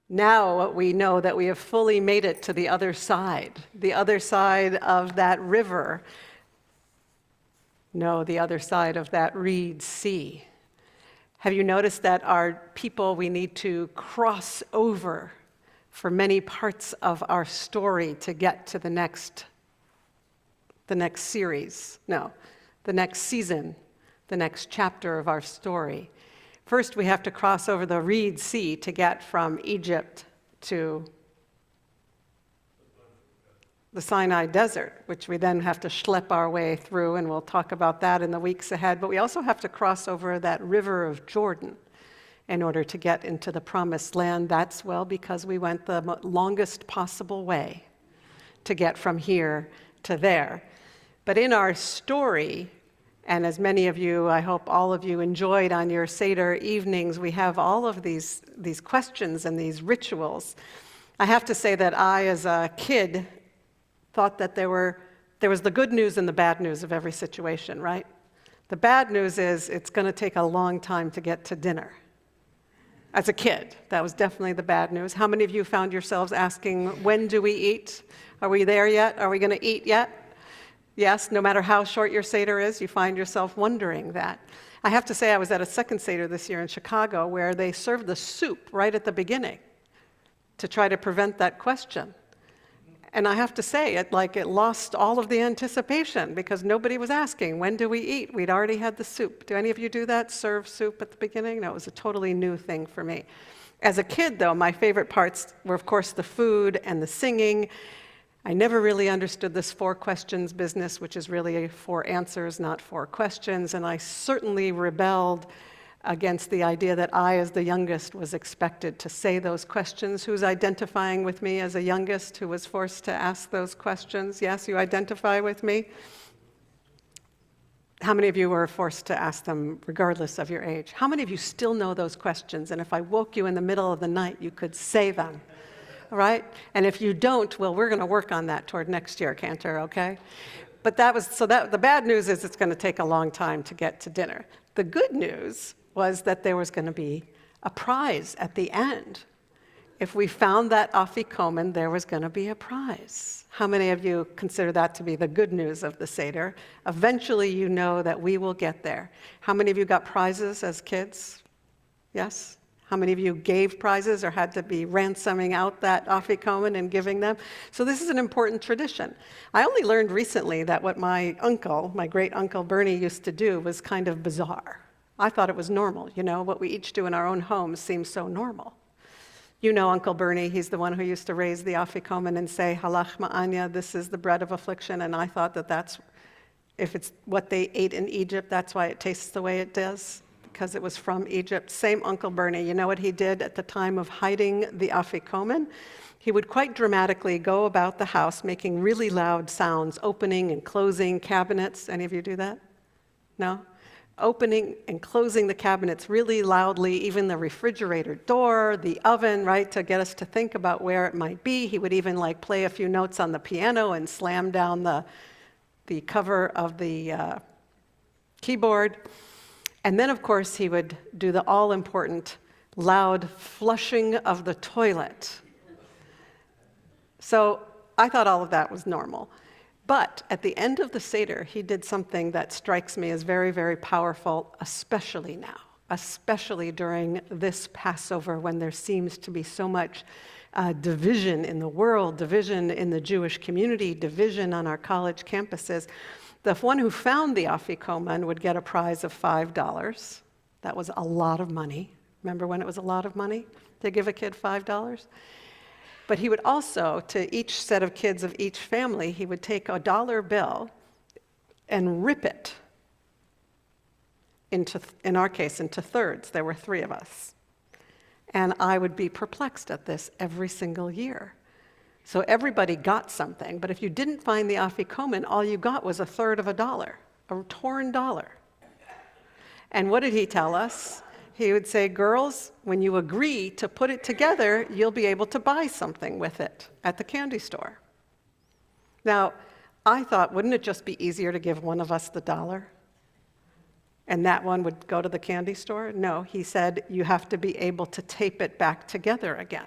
Now we know that we have fully made it to the other side of that river. No, the other side of that reed sea. Have you noticed that our people we need to cross over for many parts of our story to get to the next series? No, the next season, the next chapter of our story. First, we have to cross over the Reed Sea to get from Egypt to the Sinai Desert, which we then have to schlep our way through, and we'll talk about that in the weeks ahead. But we also have to cross over that river of Jordan in order to get into the Promised Land. That's, well, because we went the longest possible way to get from here to there. But in our story, and as many of you, I hope all of you enjoyed on your Seder evenings, we have all of these questions and these rituals. I have to say that I, as a kid, thought that there was the good news and the bad news of every situation, right? The bad news is it's going to take a long time to get to dinner. As a kid, that was definitely the bad news. How many of you found yourselves asking, when do we eat? Are we there yet? Are we going to eat yet? Yes, no matter how short your Seder is, you find yourself wondering that. I have to say I was at a second Seder this year in Chicago where they served the soup right at the beginning to try to prevent that question. And I have to say, it lost all of the anticipation because nobody was asking, when do we eat? We'd already had the soup. Do any of you do that, serve soup at the beginning? No, it was a totally new thing for me. As a kid, though, my favorite parts were, of course, the food and the singing. I never really understood this 4 questions business, which is really 4 answers, not 4 questions, and I certainly rebelled against the idea that I, as the youngest, was expected to say those questions. Who's identifying with me as a youngest who was forced to ask those questions? Yes, you identify with me? How many of you were forced to ask them regardless of your age? How many of you still know those questions, and if I woke you in the middle of the night, you could say them? All right? And if you don't, well, we're going to work on that toward next year, Cantor, okay? But the bad news is it's going to take a long time to get to dinner. The good news was that there was going to be a prize at the end. If we found that afikomen, there was going to be a prize. How many of you consider that to be the good news of the Seder? Eventually, you know that we will get there. How many of you got prizes as kids? Yes? How many of you gave prizes or had to be ransoming out that afikomen and giving them? So this is an important tradition. I only learned recently that what my great uncle Bernie used to do was kind of bizarre. I thought it was normal. You know, what we each do in our own homes seems so normal. You know Uncle Bernie, he's the one who used to raise the afikomen and say, halach ma'anya, this is the bread of affliction, and I thought that if it's what they ate in Egypt, that's why it tastes the way it does. Because it was from Egypt. Same Uncle Bernie. You know what he did at the time of hiding the afikomen? He would quite dramatically go about the house making really loud sounds, opening and closing cabinets. Any of you do that? No? Opening and closing the cabinets really loudly, even the refrigerator door, the oven, right, to get us to think about where it might be. He would even play a few notes on the piano and slam down the cover of the keyboard. And then, of course, he would do the all-important loud flushing of the toilet. So I thought all of that was normal. But at the end of the Seder, he did something that strikes me as very, very powerful, especially now, especially during this Passover when there seems to be so much division in the world, division in the Jewish community, division on our college campuses. The one who found the afikomen would get a prize of $5. That was a lot of money. Remember when it was a lot of money to give a kid $5? But he would also, to each set of kids of each family, he would take a dollar bill and rip it into, in our case, into thirds. There were 3 of us. And I would be perplexed at this every single year. So everybody got something, but if you didn't find the afikomen, all you got was $0.33, a torn dollar. And what did he tell us? He would say, girls, when you agree to put it together, you'll be able to buy something with it at the candy store. Now, I thought, wouldn't it just be easier to give one of us the dollar? And that one would go to the candy store? No, he said, you have to be able to tape it back together again.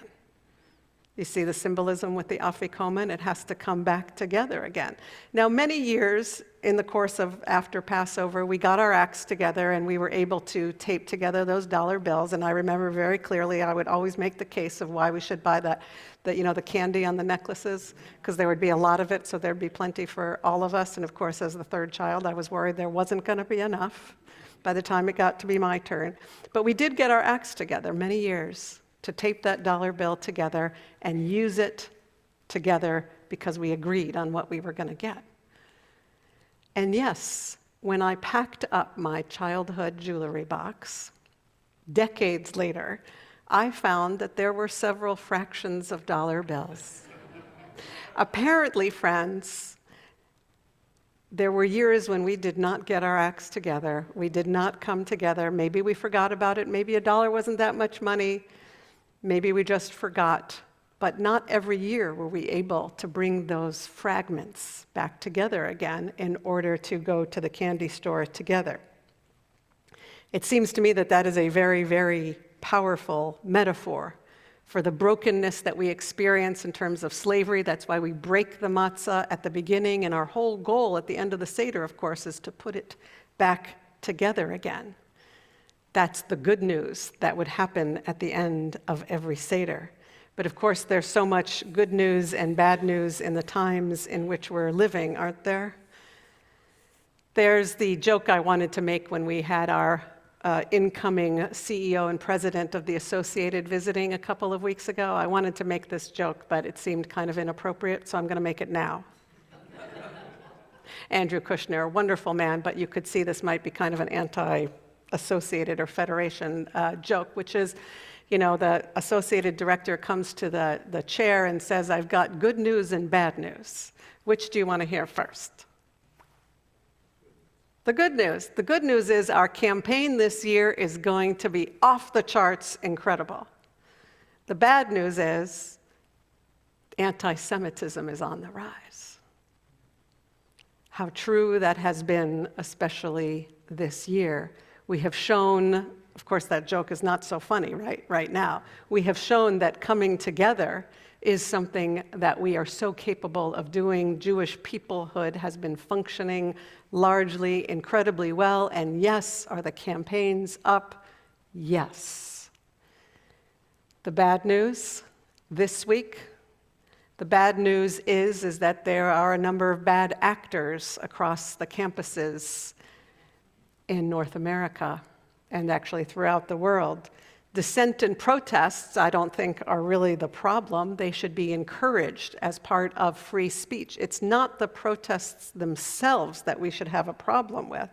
You see the symbolism with the afikomen? It has to come back together again. Now, many years in the course of after Passover, we got our acts together and we were able to tape together those dollar bills. And I remember very clearly, I would always make the case of why we should buy the candy on the necklaces, because there would be a lot of it, so there'd be plenty for all of us. And of course, as the third child, I was worried there wasn't going to be enough by the time it got to be my turn. But we did get our acts together many years to tape that dollar bill together and use it together because we agreed on what we were going to get. And yes, when I packed up my childhood jewelry box, decades later, I found that there were several fractions of dollar bills. Apparently, friends, there were years when we did not get our acts together. We did not come together. Maybe we forgot about it. Maybe $1 wasn't that much money. Maybe we just forgot, but not every year were we able to bring those fragments back together again in order to go to the candy store together. It seems to me that that is a very, very powerful metaphor for the brokenness that we experience in terms of slavery. That's why we break the matzah at the beginning, and our whole goal at the end of the Seder, of course, is to put it back together again. That's the good news that would happen at the end of every Seder. But of course, there's so much good news and bad news in the times in which we're living, aren't there? There's the joke I wanted to make when we had our incoming CEO and president of the Associated visiting a couple of weeks ago. I wanted to make this joke, but it seemed kind of inappropriate, so I'm going to make it now. Andrew Kushner, a wonderful man, but you could see this might be kind of an anti-Associated or Federation joke, which is, the Associated director comes to the chair and says, "I've got good news and bad news. Which do you want to hear first?" The good news. The good news is our campaign this year is going to be off the charts incredible. The bad news is anti-Semitism is on the rise. How true that has been, especially this year. We have shown, of course, that joke is not so funny right now. We have shown that coming together is something that we are so capable of doing. Jewish peoplehood has been functioning largely incredibly well. And yes, are the campaigns up? Yes. The bad news this week, the bad news is that there are a number of bad actors across the campuses in North America and actually throughout the world. Dissent and protests, I don't think, are really the problem. They should be encouraged as part of free speech. It's not the protests themselves that we should have a problem with,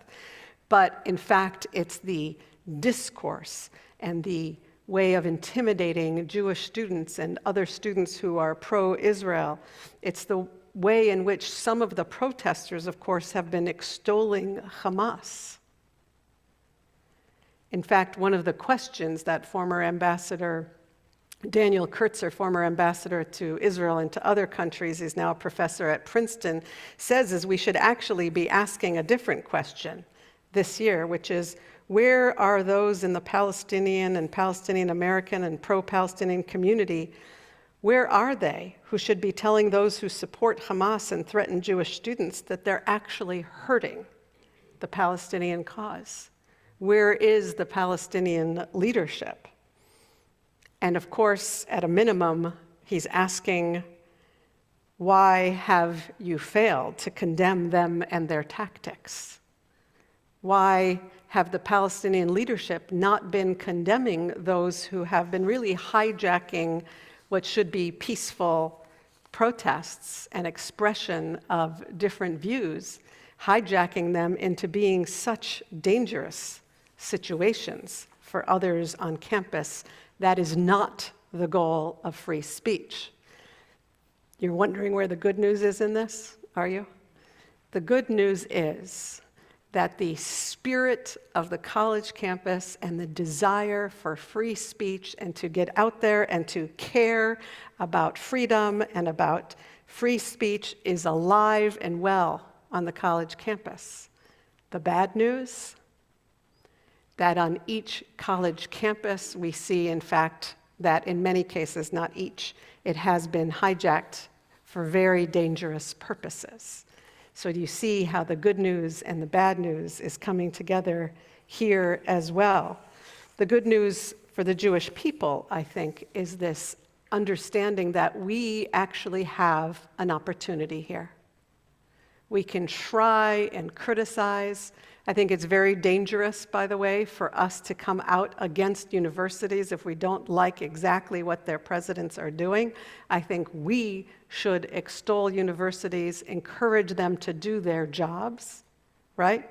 but in fact, it's the discourse and the way of intimidating Jewish students and other students who are pro-Israel. It's the way in which some of the protesters, of course, have been extolling Hamas. In fact, one of the questions that former Ambassador Daniel Kurtzer, former ambassador to Israel and to other countries, is now a professor at Princeton, says is we should actually be asking a different question this year, which is, where are those in the Palestinian and Palestinian American and pro-Palestinian community, where are they who should be telling those who support Hamas and threaten Jewish students that they're actually hurting the Palestinian cause? Where is the Palestinian leadership? And of course, at a minimum, he's asking, why have you failed to condemn them and their tactics? Why have the Palestinian leadership not been condemning those who have been really hijacking what should be peaceful protests and expression of different views, hijacking them into being such dangerous situations for others on campus? That is not the goal of free speech. You're wondering where the good news is in this, are you? The good news is that the spirit of the college campus and the desire for free speech and to get out there and to care about freedom and about free speech is alive and well on the college campus. The bad news, that on each college campus we see, in fact, that in many cases, not each, it has been hijacked for very dangerous purposes. So do you see how the good news and the bad news is coming together here as well? The good news for the Jewish people, I think, is this understanding that we actually have an opportunity here. We can try and criticize. I think it's very dangerous, by the way, for us to come out against universities if we don't like exactly what their presidents are doing. I think we should extol universities, encourage them to do their jobs, right?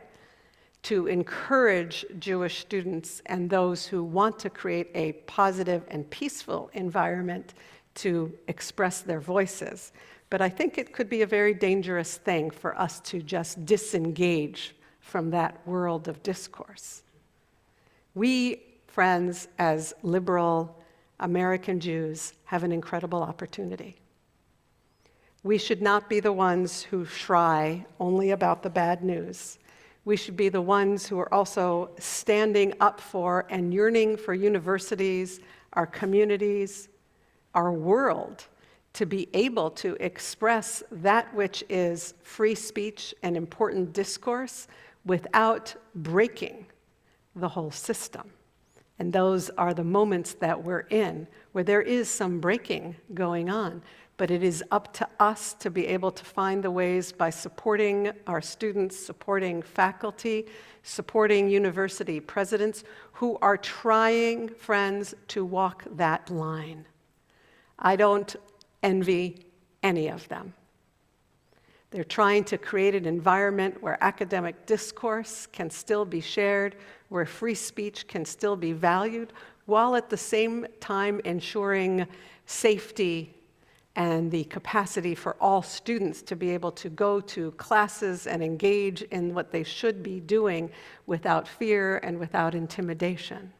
To encourage Jewish students and those who want to create a positive and peaceful environment to express their voices. But I think it could be a very dangerous thing for us to just disengage from that world of discourse. We, friends, as liberal American Jews, have an incredible opportunity. We should not be the ones who cry only about the bad news. We should be the ones who are also standing up for and yearning for universities, our communities, our world, to be able to express that which is free speech and important discourse without breaking the whole system. And those are the moments that we're in, where there is some breaking going on. But it is up to us to be able to find the ways by supporting our students, supporting faculty, supporting university presidents who are trying, friends, to walk that line. I don't envy any of them. They're trying to create an environment where academic discourse can still be shared, where free speech can still be valued, while at the same time ensuring safety and the capacity for all students to be able to go to classes and engage in what they should be doing without fear and without intimidation.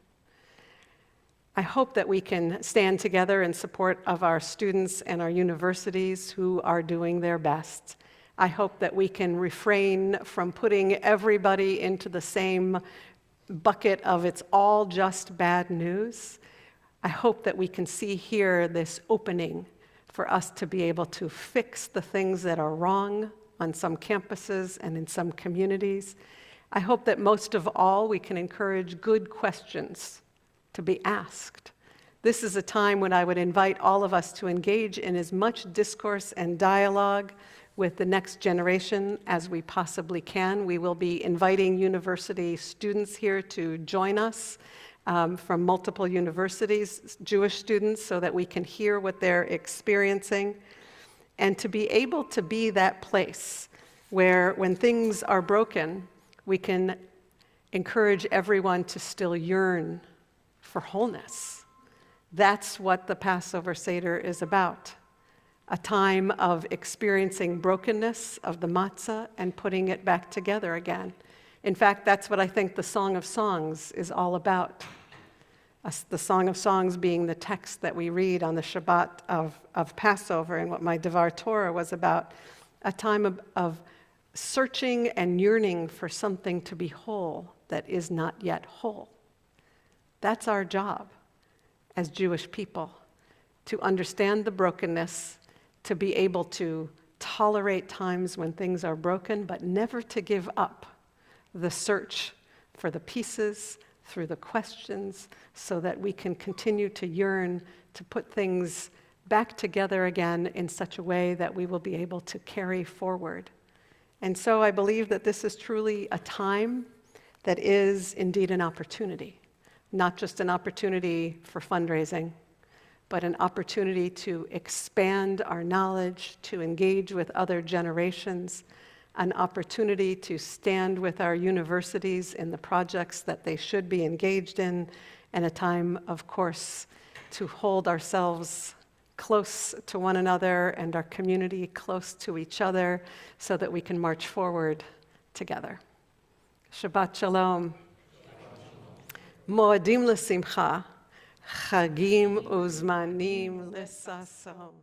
I hope that we can stand together in support of our students and our universities who are doing their best. I hope that we can refrain from putting everybody into the same bucket of it's all just bad news. I hope that we can see here this opening for us to be able to fix the things that are wrong on some campuses and in some communities. I hope that most of all, we can encourage good questions to be asked. This is a time when I would invite all of us to engage in as much discourse and dialogue with the next generation as we possibly can. We will be inviting university students here to join us from multiple universities, Jewish students, so that we can hear what they're experiencing, and to be able to be that place where when things are broken, we can encourage everyone to still yearn for wholeness. That's what the Passover Seder is about. A time of experiencing brokenness of the matzah and putting it back together again. In fact, that's what I think the Song of Songs is all about. The Song of Songs being the text that we read on the Shabbat of Passover, and what my Devar Torah was about, a time of searching and yearning for something to be whole that is not yet whole. That's our job as Jewish people, to understand the brokenness, to be able to tolerate times when things are broken, but never to give up the search for the pieces through the questions, so that we can continue to yearn to put things back together again in such a way that we will be able to carry forward. And so I believe that this is truly a time that is indeed an opportunity, not just an opportunity for fundraising, but an opportunity to expand our knowledge, to engage with other generations, an opportunity to stand with our universities in the projects that they should be engaged in, and a time, of course, to hold ourselves close to one another and our community close to each other so that we can march forward together. Shabbat Shalom. Moadim l'simcha, chagim uzmanim l'sason.